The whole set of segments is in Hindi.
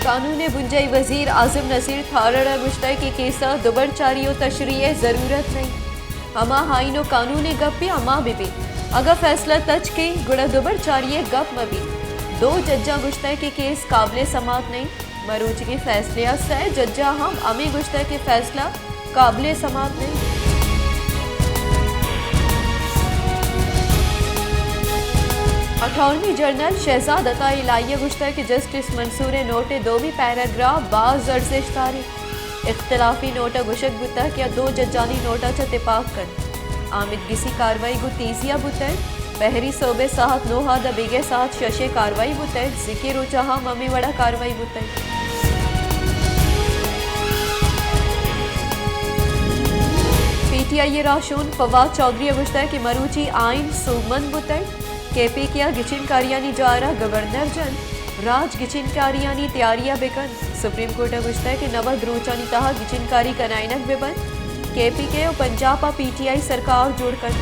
कानून बुंजई वजीर आजम नसीर थारड़ मुश्तकी केसा दुबर चारियो तशरीह ज़रूरत नहीं अमा हाइनो कानून गप भी अमा भी अगर फैसला तच के गुड़ा दुबर चारिए गप मबी दो जज्जा मुश्तकी केस काबिल समात नहीं मरूज के फैसले से जज्जा हम अमी मुश्तकी फैसला काबिल समात नहीं। अटॉर्नी जनरल शहजाद अता इलाहिया गुश्ता के जस्टिस मंसूर नोटे दोवी पैराग्राफ बाज अर्जिश तारीख इख्तलाफी नोटा गुशक बुता क्या दो जजानी नोटा चतिपाक कर आमिद गिसी कार्रवाई गु तेजिया बुतर बहरी सोबे साहत नोहा द बिगे साहत शशे कार्रवाई बुतर जिकिर उचाहा मम्मी वड़ा कार्रवाई बुतर पीटीआई राशून फवाद चौधरी गुश्ता की मरूची आइन सुमन बुतर केपी किया गिचिनकारियानी जारा गवर्नर जन राज गिचिनकारियानी तैयारियां बेकन सुप्रीम कोर्ट गुश्ता के नवद रोचानी तहा गिचिनकारी कनाइनक बेबन केपी के और पंजाब पीटीआई सरकार जोड़कर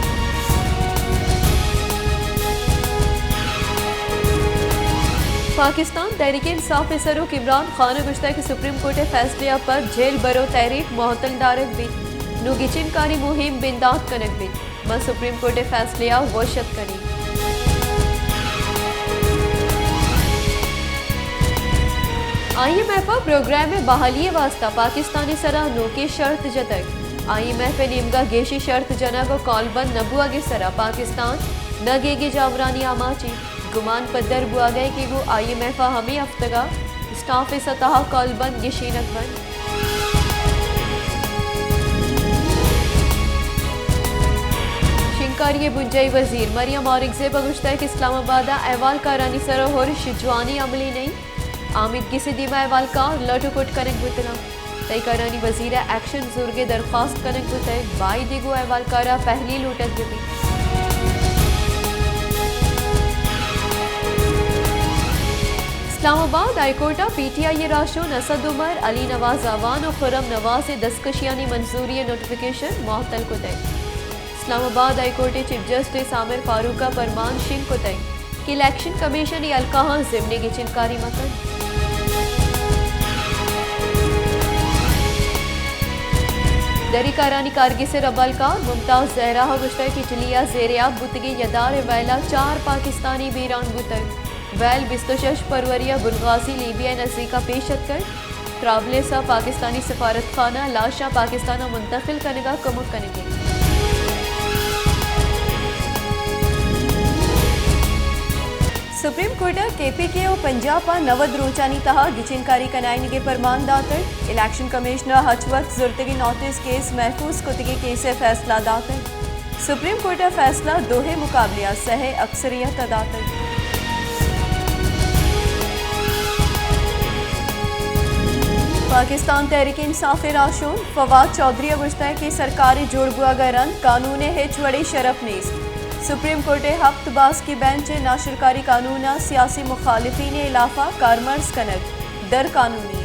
पाकिस्तान तहरीक इंसाफ सरूक इमरान खान गुश्ता के सुप्रीम कोर्ट फैसले पर जेल बरो तहरीक मोहतल दारक भी नु गिचिनकारी मुहिम बिंदात कनक भी म सुप्रीम कोर्ट फैसले वशत करी IMF प्रोग्राम में बहाली वास्ता पाकिस्तानी सरा नो की शर्त जतक IMF निमगा गेशी शर्त जना को कॉलबंद न बुआ गे सरा पाकिस्तान न गेगे जावरानी आमाची गुमान पद्दर बुआ गए कि वो IMF हमें हफ्तगा स्टाफ सतह कॉलबंद गेशीनक बंद शिंकारी बुंजई वजीर मरियम और बगुश्ता के इस्लामाबाद अहवाल कारानी सरा होर शिजवानी अमली नहीं आमिद किसी दिमा अहवाल का लटुकुट कनक बुतना तय करानी वजीर एक्शन जुर्गे दरख्वास्त कनक बुतय बाई दिगो अहवाल कारा पहली लूटक भी इस्लामाबाद हाईकोर्टा पीटीआई राशो नसद उमर अली नवाज अवान और खुरम नवाज से दस्तखशियानी मंजूरी नोटिफिकेशन मुअत्तल को तय Islamabad high court chief justice Aamir Farooq परमान सिंह को तय कि इलेक्शन कमीशन अलकाहा जिमनी की चिनकारी मकन दरी कारानी कारगी से रबल का मुमताज जहरा गुश्ता की चिलिया जेरियाब बुतगी यदार वैला 4 पाकिस्तानी बीरान बुतर वैल 26 फरवरिया बुनगाजी लीबिया नज़दीका पेशत कर ट्रावले सा पाकिस्तानी सफारत खाना लाशा पाकिस्तान मुंतकिल कनेगा कमुक कनेगे सुप्रीम कोर्ट केपी के और पंजाब नवद रोचानी तहा गिचिनकारी कनाइन के फरमान दातर इलेक्शन कमिश्नर हचवत जुर्तगी नोटिस केस महफूज कुतगी केस फैसला दातर सुप्रीम कोर्ट फैसला दोहे मुकाबलिया सह अक्सरियत दातर पाकिस्तान तहरीक इंसाफ राशून फवाद चौधरी गुश्ता की सरकारी जोड़बुआ गरन कानून हिच वड़ी शरफ नीस सुप्रीम कोर्ट हफ्तबाज की बेंच नाशरकारी कानून सियासी मुखालिफीन इलाफा कारमर्स कनक दर कानूनी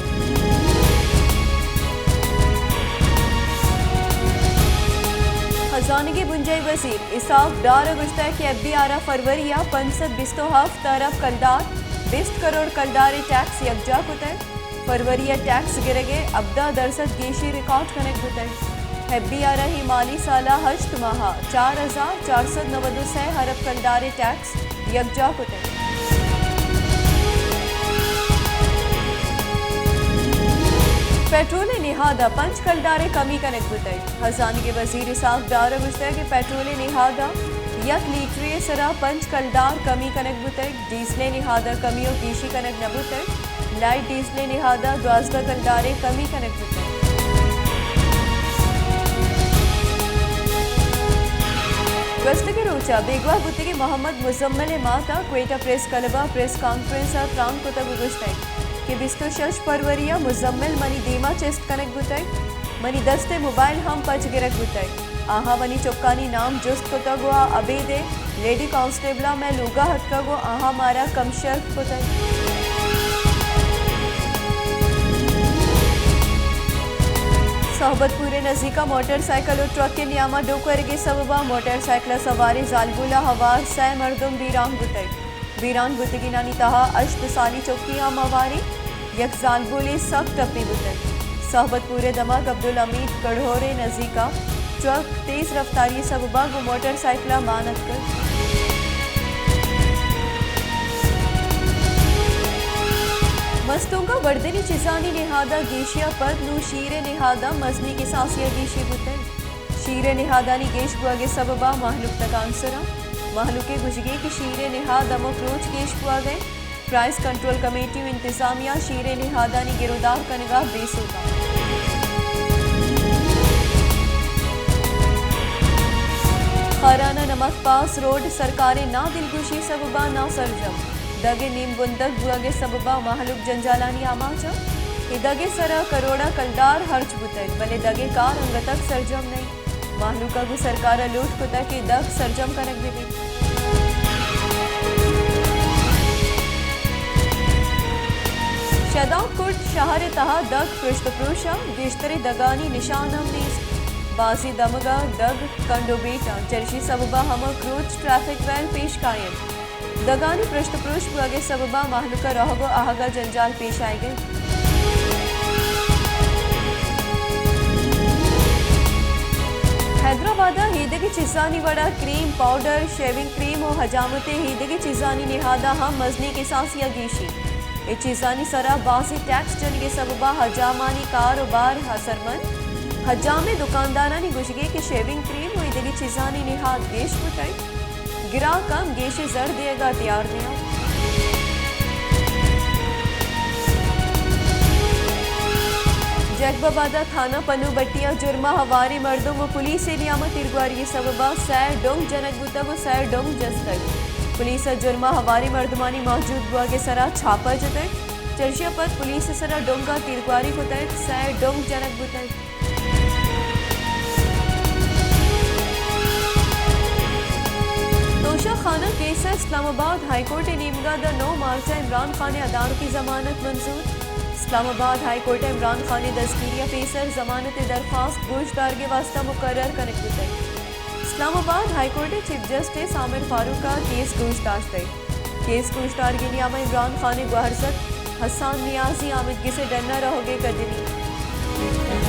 खजानगी बुंजई वजीर इसाफ डार गुश्ता की FBR फरवरिया 527 तरफ कलदार 20 करोड़ कलदार टैक्स यकजा कुतर फरवरिया टैक्स गिरगे अब्दा दरसद गेशी रिकॉर्ड कनेक्ट कुतर FBR ही माली साला हश्त माह 4,492 हरफ कलदारे टैक्स यकजा कुतर पेट्रोल निहादा पंच कलदारे कमी कनेक्ट बुतर खजानी के वजीर साफ डार गुश्ता के पेट्रोल निहादा यक लीटरी सरा पंच कलदार कमी कनेक्ट बुतर डीजले निहादा कमियों कीशी कनेक्ट न बुतर लाइट डीजले निहादा 12 कलदारे कमी कनेक्ट बुतर गस्तगी रोचा बेगवा बुतगी मोहम्मद मुजम्मल माता क्वेटा प्रेस कलबा प्रेस कॉन्फ्रेंस त्रांग कोतग गुश्तै कि 26 फरवरिया मुजम्मल मनी दीमा चेस्ट कनेक्ट बुतै मनी दस्ते मोबाइल हम पच गिरक बुतै आहा मनी चौकानी नाम जुस्त कोतगो अबेदे लेडी कांस्टेबला में लूगा हटकगो आहा मारा कमशर्फ बुतै सोहबतपुरे नज़दीका मोटरसाइकिल और ट्रक के नियामा डोकर के सबबा मोटरसाइकिल सवारी जालबुला हवार सै मरदम बीरान बुतई बीरान बुतगी नानी तहा अश्त साली चौकी मवारी यक जालबोले सख्त टप्पी बुतन सोहबत पूरे दमाक अब्दुल अमीद कढ़ोरे नजीका ट्रक तेज रफ्तारी सबबा गो मोटरसाइकिल मानत कर मस्तोंगा वर्दनी चिजानी निहादा गेशिया पद नू शीरे निहादा मजनी के सासिया गेशी बुतन शीरे निहादानी गेश बुआगे सबबा महलुक तक आंसरा महलुके गुजगे की शीरे निहाद अमुक रोज गेश बुआ गए प्राइस कंट्रोल कमेटी में इंतजामिया शीरे निहादानी गिरोदार का निगाह बेसुगा खराना नमक पास रोड सरकारें ना दिलगुशी सबबा ना सरजम दगे नीम बुंदक बुआगे सबबा महलुक जंजालानी आमाचा दगे सरा करोड़ा कलदार हर्च बुतक भले दगे कार अंगतक सरजम नहीं महलुका गु सरकार लूट कुतक के दग सरजम कनक भी शदाबकोट शहर तहा दग पृष्ठप्रोशा गेश्तरे दगानी निशानम नीस बाजी दमगा दग कंडो बेटा चर्ची सबबा हम क्रोच ट्रैफिक वैन पेश कायम दगानी पृष्ठप्रोश बुआगे सबबा महलुका रहगो आहगा जंजाल पेश आए गए हैदराबाद हीदगी चिजानी वड़ा क्रीम पाउडर शेविंग क्रीम और हजामते हीदगी चिजानी निहादा हम मजनी के सासिया गेशी ए चिजानी सरा बासी टैक्स जन के सबबा हजामानी कारोबार हसरमन हजामे दुकानदारानी गुजगे के शेविंग क्रीम और हीदगी चिजानी निहाद गेश बुटाई गिरा कम गेशे जर दिएगा तैयार दिया जगबाबादा थाना पन्नू बट्टिया जुर्मा हवारी मर्दों व पुलिस नियामत तिरगुआरी सबबा सैर डोंग जनक बुता व सैर डोंग जस्तक पुलिस जुर्मा हवारी मर्दमानी मौजूद बुआ के सरा छापा जतक चर्चिया पद पुलिस सरा डोंगा तिरगुआरी को तहत सैर डोंग जनक बुतक तोशा खाना केस इस्लामाबाद हाईकोर्ट नीमगा द 9 मार्च इमरान खान अदार की जमानत मंजूर इस्लामाबाद हाईकोर्ट इमरान खान दस्तगिरिया पेसर जमानत दरख्वास्त गोशदार के वास्ता मुकर्रर कनक बुतक Islamabad high court chief justice Aamir Farooq का केस गोशदाश्त है केस गोशदार के नियामा इमरान खान गुहरसत हसान नियाजी आमिदगी से डरना रहोगे कदनी